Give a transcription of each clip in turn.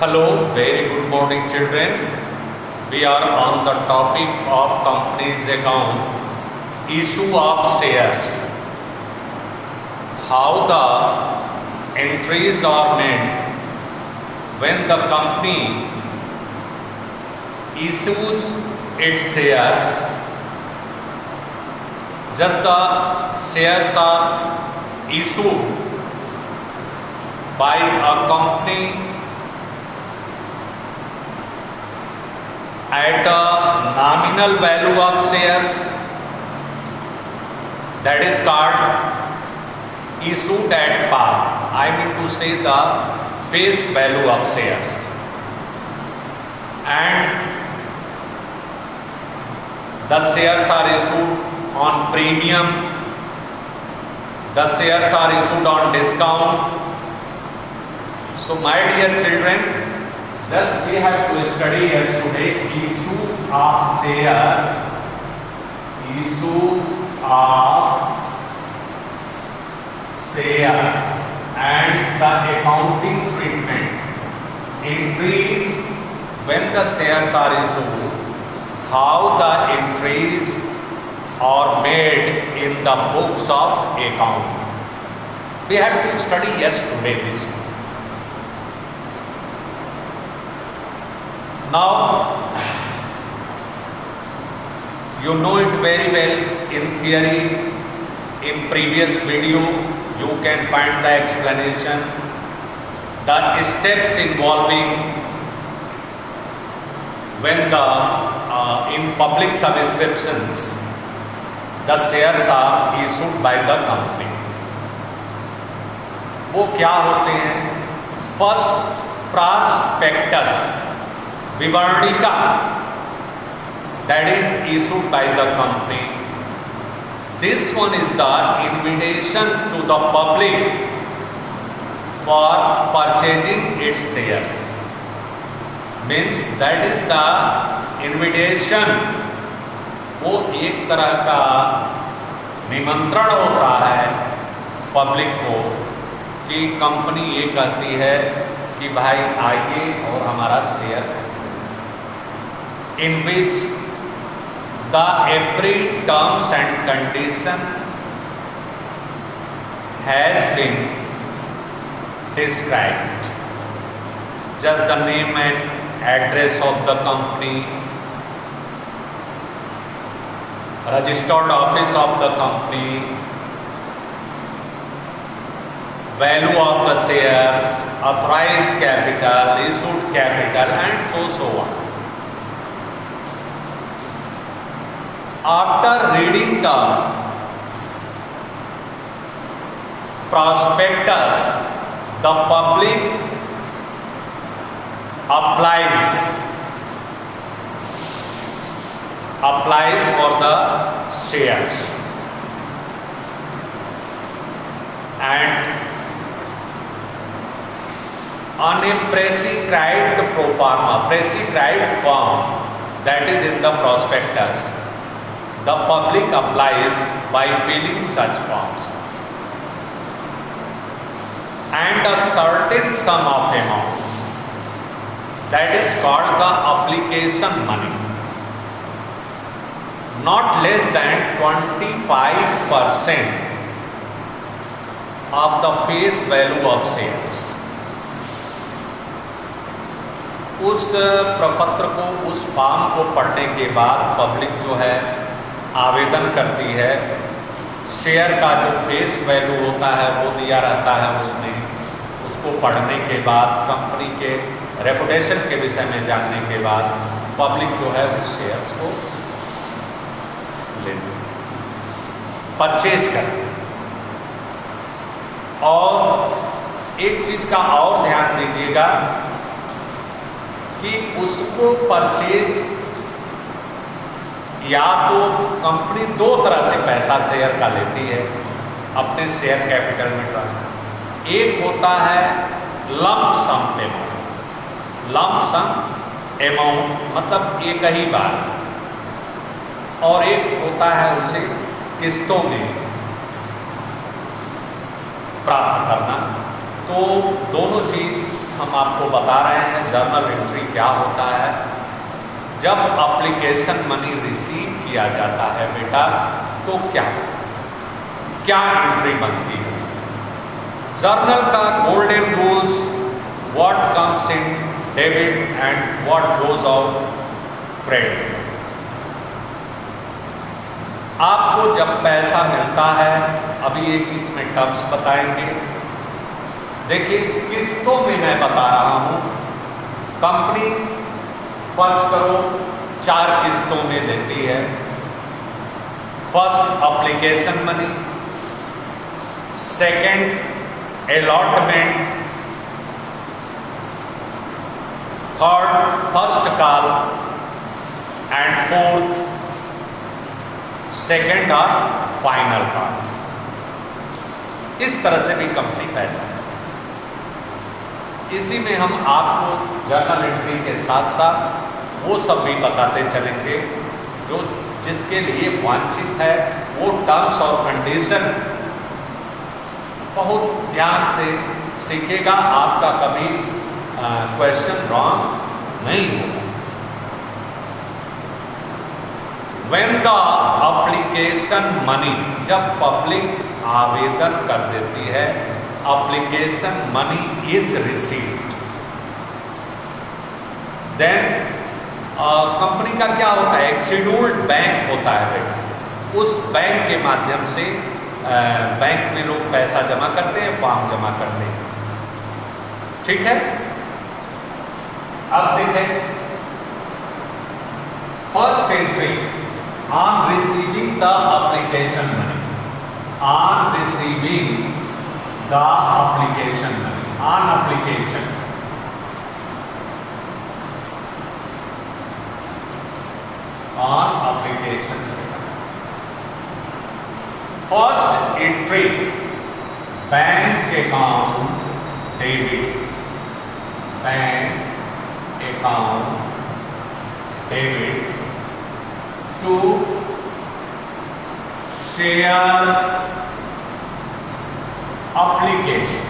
Hello, very good morning children. We are on the topic of company's account, issue of shares. How the entries are made when the company issues its shares. Just the shares are issued by a company at a nominal value of shares, that is called issued at par. I mean to say the face value of shares. And the shares are issued on premium, the shares are issued on discount. So my dear children, just we have to study yesterday issue of shares, and the accounting treatment. Entries when the shares are issued, how the entries are made in the books of account. We have to study yesterday this. Now, you know it very well in theory. In previous video, you can find the explanation, the steps involving when in public subscriptions, the shares are issued by the company. वो क्या होते हैं? First, prospectus, विवरणिका, that is issued by the company. This one is the invitation to the public for purchasing its shares. Means that is the invitation. वो एक तरह का निमंत्रण होता है पब्लिक को कि कंपनी ये कहती है कि भाई आइए और हमारा share, in which the every terms and condition has been described. Just the name and address of the company, registered office of the company, value of the shares, authorized capital, issued capital, and so on. After reading the prospectus, the public applies for the shares, and on a prescribed pro forma, prescribed form that is in the prospectus, the public applies by filling such forms, and a certain sum of amount, that is called the application money, not less than 25% of the face value of shares. उस प्रपत्र को, उस form को पढ़ने के बाद public जो है आवेदन करती है, शेयर का जो फेस वैल्यू होता है वो दिया रहता है उसमें, उसको पढ़ने के बाद कंपनी के रेपुटेशन के विषय में जानने के बाद पब्लिक जो है उस शेयर्स को लेती, परचेज करती। और एक चीज़ का और ध्यान दीजिएगा कि उसको परचेज या तो कंपनी दो तरह से पैसा शेयर का लेती है अपने शेयर कैपिटल में ट्रांसफर। एक होता है lump sum amount, lump sum amount मतलब एक ही बार, और एक होता है उसे किस्तों में प्राप्त करना। तो दोनों चीज हम आपको बता रहे हैं जर्नल एंट्री क्या होता है। जब एप्लीकेशन मनी रिसीव किया जाता है बेटा तो क्या क्या एंट्री बनती है। जर्नल का golden rules, what comes in debit and what goes out credit. आपको जब पैसा मिलता है, अभी एक इसमें टर्म्स बताएंगे। देखिए किस्तों में मैं बता रहा हूं। कंपनी फर्ज करो 4 किस्तों में देती है। First application money, second allotment, third first call and fourth second और फाइनल कॉल। इस तरह से भी कंपनी पैसा है। इसी में हम आपको जर्नल एंट्री के साथ साथ वो सब भी बताते चलेंगे जो जिसके लिए वांछित है। वो टर्म्स और कंडीशन बहुत ध्यान से सीखेगा, आपका कभी क्वेश्चन रॉन्ग नहीं होगा। When the application money, जब पब्लिक आवेदन कर देती है, application money is received, then company का क्या होता है, एक शेड्यूल्ड बैंक होता है बेटा। उस बैंक के माध्यम से बैंक में लोग पैसा जमा करते हैं, फॉर्म जमा करते हैं, ठीक है। अब देखें first entry on receiving the application money, on receiving the application money, on application, on application, first entry bank account debit, bank account debit to share application,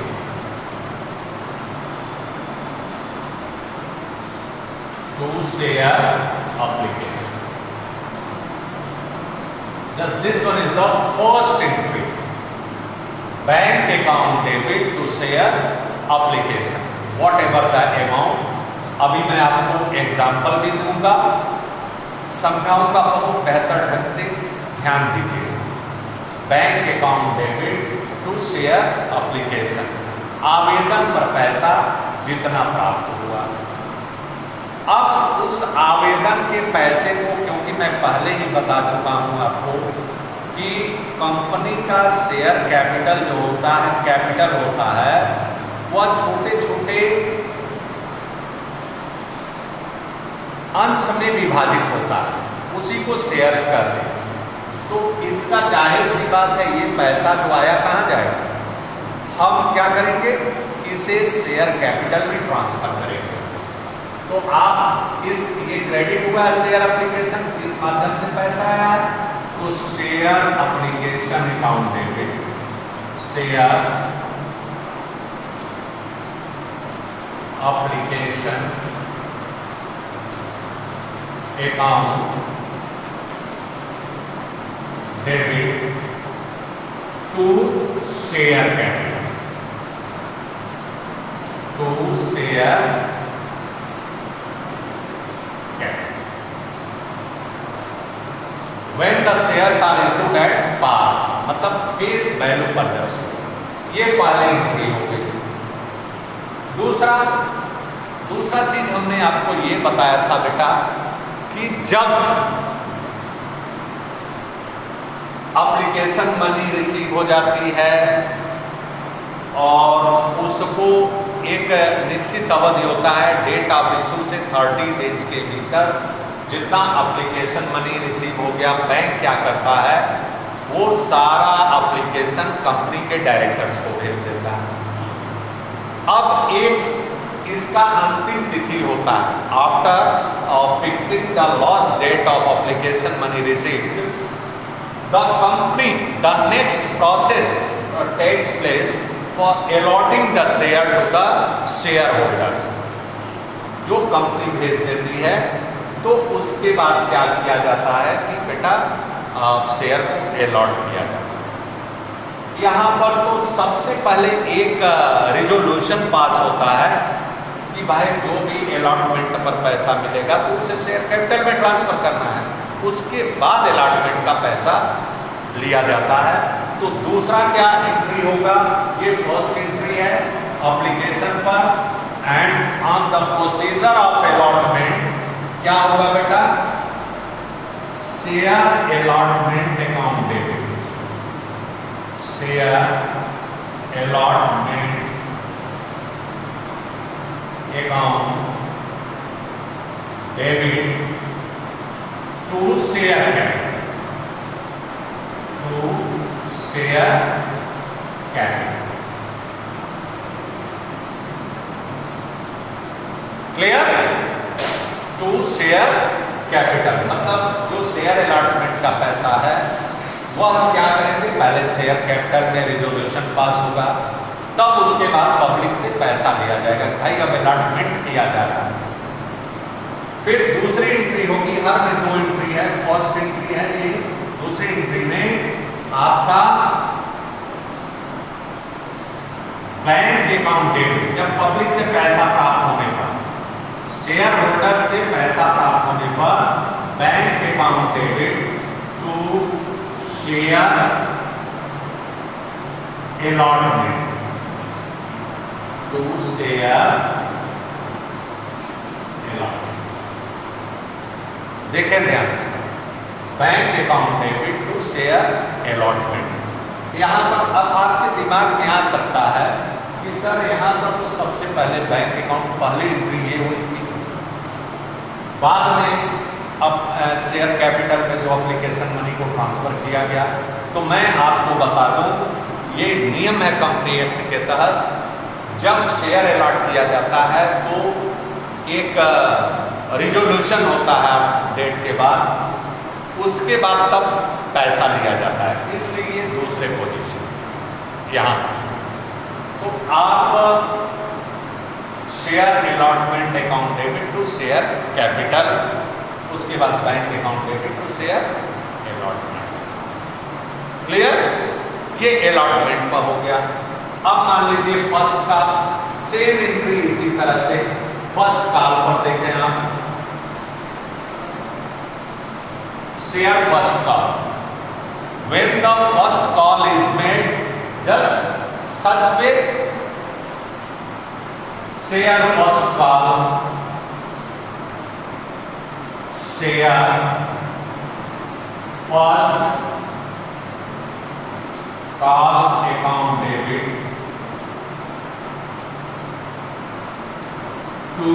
to share application. Just this one is the first entry, bank account debit to share application, whatever the amount. अभी मैं आपको example भी दूंगा, समझाऊंगा, बहुत बेहतर ढंग से ध्यान दीजिए। Bank account debit to share application, आवेदन पर पैसा जितना प्राप्त हुआ। अब उस आवेदन के पैसे को, क्योंकि मैं पहले ही बता चुका हूं आपको कि कंपनी का शेयर कैपिटल जो होता है, कैपिटल होता है, वह छोटे छोटे अंश में विभाजित होता है, उसी को शेयर्स कहते हैं। तो इसका जाहिर सी बात है, ये पैसा जो आया कहाँ जाएगा, हम क्या करेंगे, इसे शेयर कैपिटल में ट्रांसफर करेंगे। तो आप ये क्रेडिट हुआ शेयर एप्लीकेशन, इस माध्यम से पैसा आया है, तो share application account debit, share application account debit to share capital, to share capital. When the shares are issued at par, मतलब फेस वैल्यू पर जब से, ये पहले एंट्री हो गई। दूसरा चीज हमने आपको ये बताया था बेटा कि जब एप्लीकेशन मनी रिसीव हो जाती है और उसको एक निश्चित अवधि होता है, डेट ऑफ इशू से 30 डेज के भीतर जितना एप्लीकेशन मनी रिसीव हो गया, बैंक क्या करता है, वो सारा एप्लीकेशन कंपनी के डायरेक्टर्स को भेज देता है। अब एक इसका अंतिम तिथि होता है, after fixing the last date of application money received, the company, the next process takes place for allotting the share to the share holders, जो कंपनी भेज देती है तो उसके बाद क्या किया जाता है कि बेटा शेयर को अलॉट किया जाता है। यहाँ पर तो सबसे पहले एक रिजोल्यूशन पास होता है कि भाई जो भी अलॉटमेंट पर पैसा मिलेगा तो उसे शेयर कैपिटल में ट्रांसफर करना है, उसके बाद अलॉटमेंट का पैसा लिया जाता है। तो दूसरा क्या एंट्री होगा, ये फर्स्ट एंट्री है एप्लीकेशन पर and on the procedure of allotment क्या होगा बेटा, share allotment account debit, share allotment account debit to share capital, to share capital. Clear? To share capital मतलब जो शेयर अलॉटमेंट का पैसा है वह क्या करेंगे, पहले शेयर कैपिटल में रिजोल्यूशन पास होगा, तब उसके बाद पब्लिक से पैसा लिया जाएगा, भाई अब अलॉटमेंट किया जा रहा है। फिर दूसरी एंट्री होगी, हर में दो एंट्री है, फर्स्ट एंट्री है ये, दूसरी एंट्री में आपका बैंक अकाउंट डेबिट, जब पब्लिक से पैसा प्राप्त होने पर, शेयर होल्डर से पैसा प्राप्त होने पर bank account debit to share allotment, to share allotment. देखें ध्यान से, bank account debit to share allotment. यहाँ पर अब आपके दिमाग में आ सकता है कि सर यहाँ पर तो सबसे पहले बैंक अकाउंट पहली एंट्री ये हुई थी, बाद में अब शेयर कैपिटल में जो एप्लीकेशन मनी को ट्रांसफर किया गया। तो मैं आपको बता दूं, ये नियम है कंपनी एक्ट के तहत, जब शेयर अलॉट किया जाता है तो एक रिजोल्यूशन होता है डेट के बाद, उसके बाद तब पैसा लिया जाता है, इसलिए ये दूसरे पोजीशन यहाँ। तो आप share allotment account debit to share capital, उसके बाद bank account debit to share allotment. Clear? ये अलॉटमेंट पर हो गया। अब मान लीजिए फर्स्ट कॉल, सेम एंट्री इसी तरह से फर्स्ट कॉल पर देखें आप, share first call, when the first call is made just such way, share first call, share first call account debit to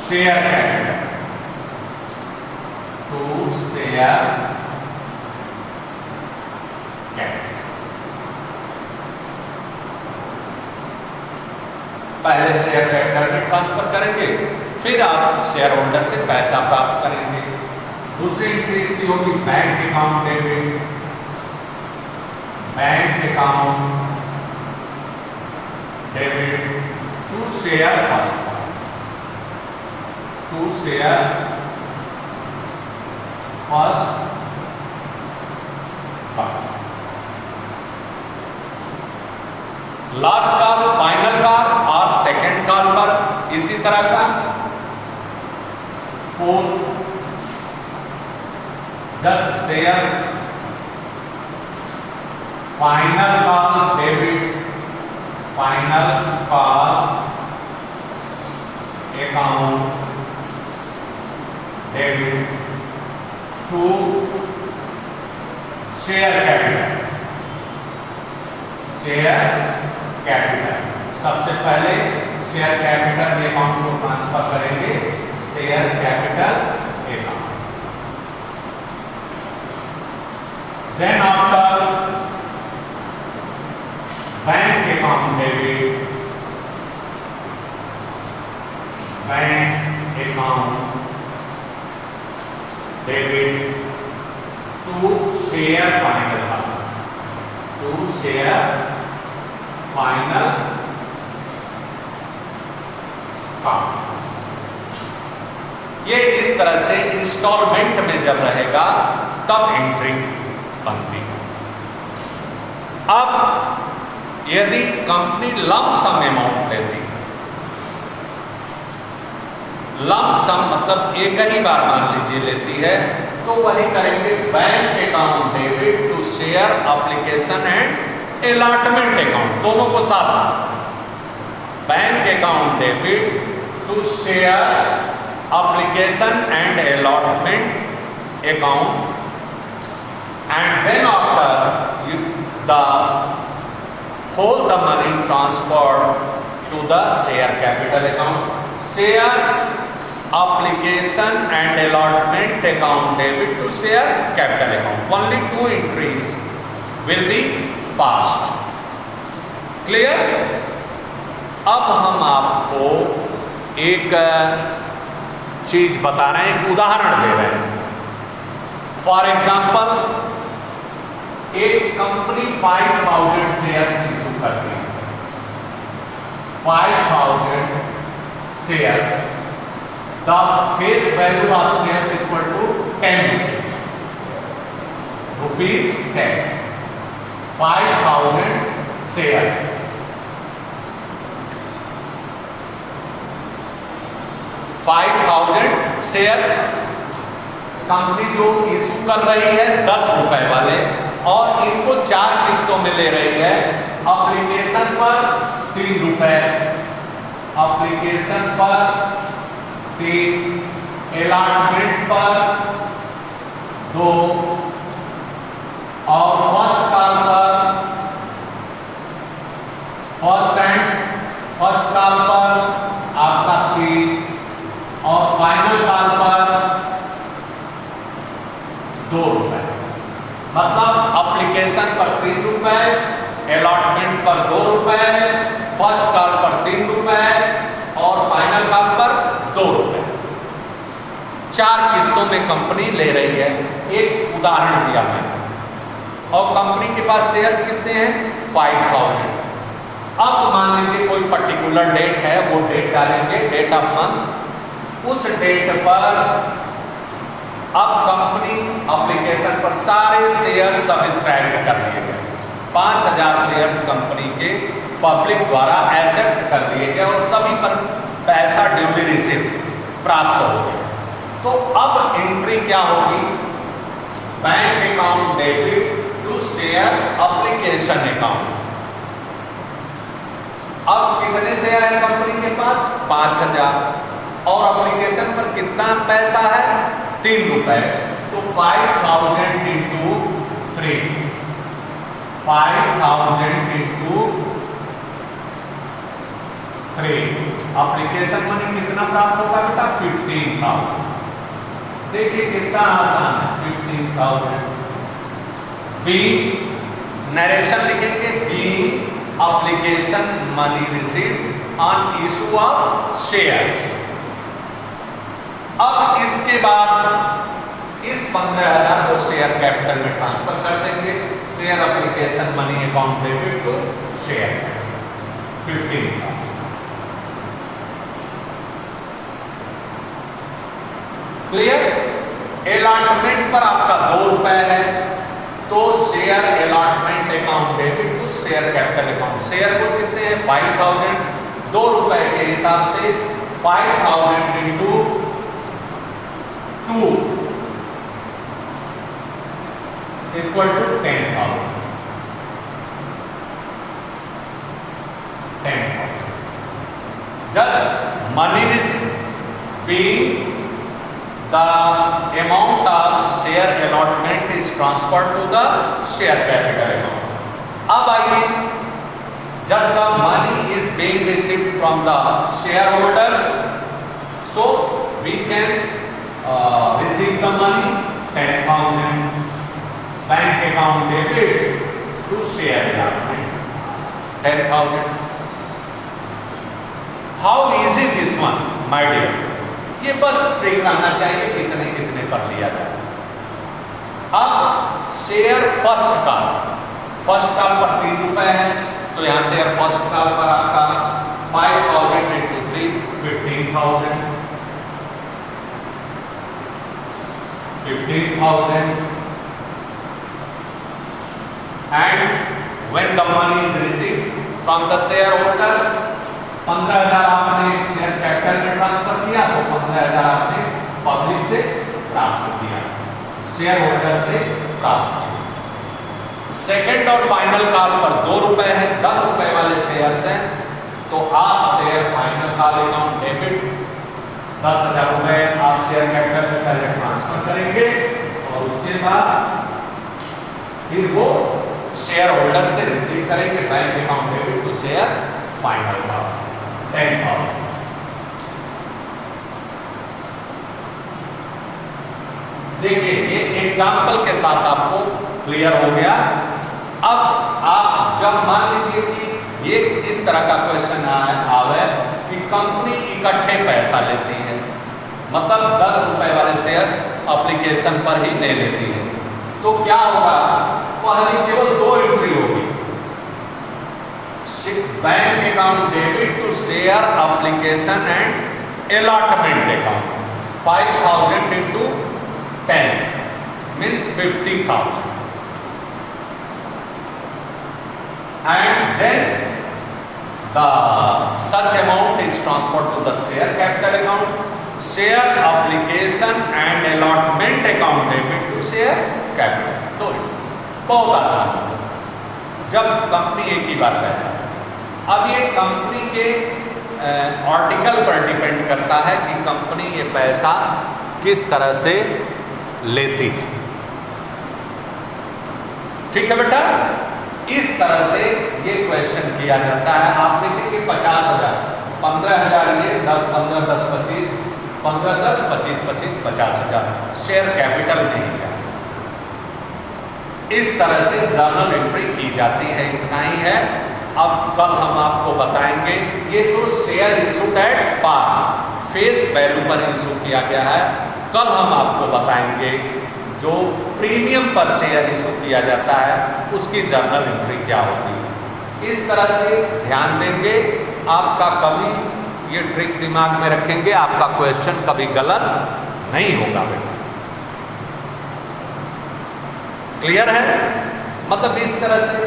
share capital, to share capital. पहले share capital में transfer करेंगे, फिर आप share holder से पैसा प्राप्त करेंगे। दूसरी एंट्री इसकी होगी bank account debit, bank account debit to share first, to share first. Last call, final call और सेकेंड कॉल पर इसी तरह का fourth just share final call debit, final call account debit to share capital, share capital. सबसे पहले share capital account को transfer करेंगे share capital account, then after bank account debit, bank account debit to share final, to share final काम। ये इस तरह से instalment में जब रहेगा तब एंट्री बनती है। अब यदि कंपनी लंप सम अमाउंट लेती है, लंप सम मतलब एक ही बार मान लीजिए लेती है, तो वही करेंगे bank account debit to share application and allotment account, दोनों को साथ। Bank account debit to share application and allotment account, and then after the whole the money transferred to the share capital account. Share application and allotment account debit to share capital account. Only two entries will be passed. Clear? अब हम आपको एक चीज बता रहे हैं, एक उदाहरण दे रहे हैं। फॉर एग्जाम्पल, एक कंपनी 5000 शेयर्स इशू करती है, 5000 shares, the face value of shares equal to 10 rupees 10, 5000 shares. Shares company जो इशू कर रही है 10 रुपए वाले, और इनको 4 किस्तों में ले रही है। एप्लीकेशन पर 3 रुपए, एप्लीकेशन पर 3, अलॉटमेंट पर 2, और फर्स्ट कॉल पर, फर्स्ट कॉल पर आपका 3, और फाइनल कॉल पर 2 रुपए। मतलब एप्लीकेशन पर 3 रुपए, अलॉटमेंट पर 2 रुपए, फर्स्ट कॉल पर 3 रुपए, और फाइनल कॉल पर 2 रुपए। 4 किस्तों में कंपनी ले रही है। एक उदाहरण दिया मैंने, और कंपनी के पास शेयर्स कितने हैं? 5000। अब मान लीजिए कोई पर्टिकुलर डेट है, वो डेट डालेंगे, डेट ऑफ मंथ। उस डेट पर अब कंपनी एप्लीकेशन पर सारे शेयर सब्सक्राइब कर लिए गए, 5000 शेयर्स कंपनी के पब्लिक द्वारा एक्सेप्ट कर लिए गए, और सभी पर पैसा ड्यूली रिसीव्ड प्राप्त हो गया। तो अब एंट्री क्या होगी? Bank account debit to share application account. अब कितने शेयर है कंपनी के पास? 5000, और एप्लीकेशन पर कितना पैसा है? 3 रुपए। तो 5000 इंटू 3, 5000 इंटू 3, एप्लीकेशन मनी कितना प्राप्त होगा बेटा? 15000। देखिए कितना आसान है, 15000। बी नरेशन लिखेंगे, be application money received on issue of shares. अब इसके बाद इस 15000 को शेयर कैपिटल में ट्रांसफर कर देंगे। Share application money account debit to share capital 15,000। Clear? Allotment पर आपका 2 रुपए है, तो share allotment account debit to share capital account. Share को कितने हैं? 5000, 2 रुपए के हिसाब से 5000 into 2 equal to 10,000। 10,000 just money received being the amount of share allotment is transferred to the share capital account. अब आइए, just the money is being received from the shareholders, so we can receive the money 10,000 bank account debit to share allotment 10,000. How easy this one, my dear? ये बस trick करना चाहिए कितने कितने पर लिया जाए। अब शेयर फर्स्ट कॉल पर 3 रुपए है, तो यहाँ शेयर फर्स्ट कॉल पर आपका 5000 into 3 15,000 and when the money is received from the shareholders, 15,000 आपने शेयर कैपिटल में ट्रांसफर किया तो 15,000 आपने पब्लिक से प्राप्त किया, शेयर होल्डर से प्राप्त किया। सेकंड और फाइनल कॉल पर 2 रुपए है, 10 रुपए वाले शेयर्स हैं तो आप share final call account debit 10,000 रुपए आप शेयर कैपिटल से पहले ट्रांसफर करेंगे और उसके बाद फिर वो शेयर होल्डर से रिसीव करेंगे bank account debit to share final call 10,000। देखिए ये एग्जाम्पल के साथ आपको क्लियर हो गया। अब आप जब मान लीजिए कि ये इस तरह का क्वेश्चन आवे कि कंपनी इकट्ठे पैसा लेती है, मतलब 10 रुपए वाले शेयर्स एप्लीकेशन पर ही ले लेती है, तो क्या होगा, पहली केवल 2 एंट्री होगी, bank account debit to share application and allotment account 5,000 into 10 means 50,000 and then the such amount is transferred to the share capital account, share application and allotment account debit to share capital। तो बहुत आसान है जब company एक ही बार पैसा। अब ये company के आर्टिकल पर डिपेंड करता है कि कंपनी ये पैसा किस तरह से लेती है। ठीक है बेटा, इस तरह से ये क्वेश्चन किया जाता है। आप देखेंगे 50,000, 15,000 ये 10, 15, 10, 25, 15, 10, 25, 25, 50,000 शेयर कैपिटल नहीं जाए। इस तरह से जर्नल एंट्री की जाती है, इतना ही है। अब कल हम आपको बताएंगे, ये तो share issued at par face value पर इशू किया गया है। कल हम आपको बताएंगे जो प्रीमियम पर शेयर इशू किया जाता है उसकी जर्नल एंट्री क्या होती है। इस तरह से ध्यान देंगे, आपका कभी ये ट्रिक दिमाग में रखेंगे, आपका क्वेश्चन कभी गलत नहीं होगा बेटा। क्लियर है, मतलब इस तरह से।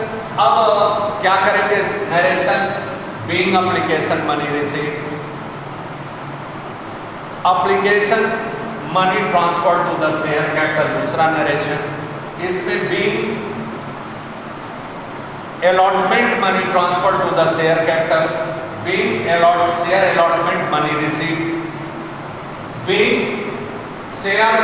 अब क्या करेंगे, narration being application money received, application money transfer to the share capital दूसरा नरेशन, इसमें being allotment money transfer to the share capital, being share allotment money received, being share